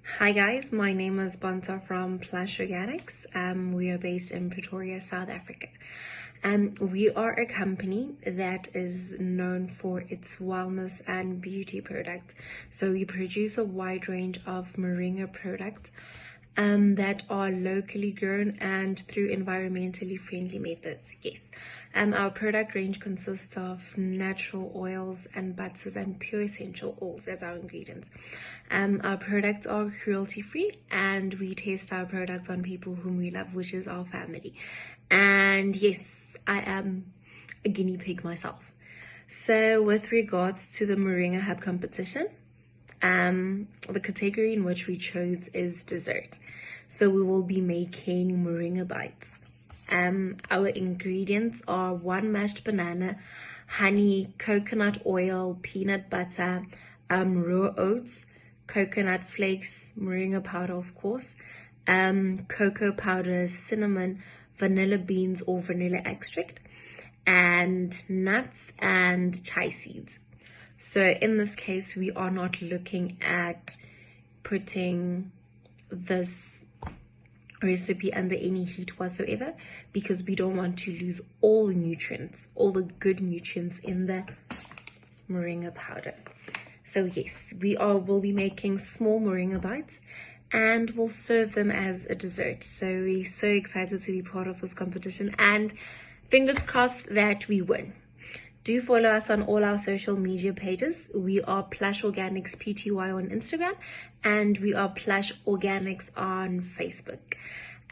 Hi guys, my name is Pontsho from Plush Organics. We are based in Pretoria, South Africa. We are a company that is known for its wellness and beauty products. So we produce a wide range of moringa products that are locally grown and through environmentally friendly methods. Yes. Our product range consists of natural oils and butters and pure essential oils as our ingredients. Our products are cruelty free and we test our products on people whom we love, which is our family. And yes, I am a guinea pig myself. So with regards to the Moringa Hub competition, the category in which we chose is dessert. So we will be making Moringa Bites. Our ingredients are 1 mashed banana, honey, coconut oil, peanut butter, raw oats, coconut flakes, moringa powder of course, cocoa powder, cinnamon, vanilla beans or vanilla extract, and nuts and chai seeds. So in this case, we are not looking at putting this recipe under any heat whatsoever because we don't want to lose all the nutrients, all the good nutrients in the moringa powder. So yes, will be making small moringa bites and we'll serve them as a dessert. So we're so excited to be part of this competition and fingers crossed that we win. Do follow us on all our social media pages. We are Plush Organics Pty on Instagram and we are Plush Organics on Facebook.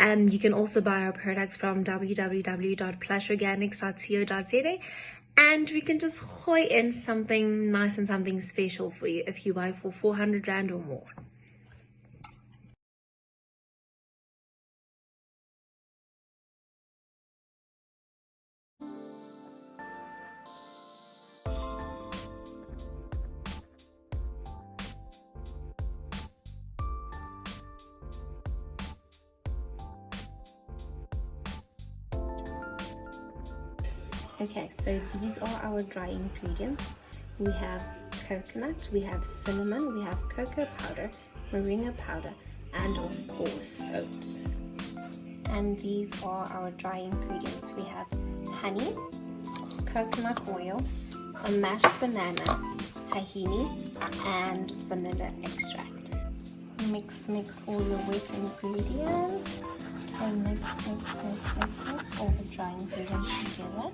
You can also buy our products from www.plushorganics.co.za and we can just hoy in something nice and something special for you if you buy for 400 Rand or more. Okay, so these are our dry ingredients. We have coconut, we have cinnamon, we have cocoa powder, moringa powder, and of course oats. And these are our dry ingredients. We have honey, coconut oil, a mashed banana, tahini, and vanilla extract. Mix all your wet ingredients. Okay, mix all the dry ingredients together.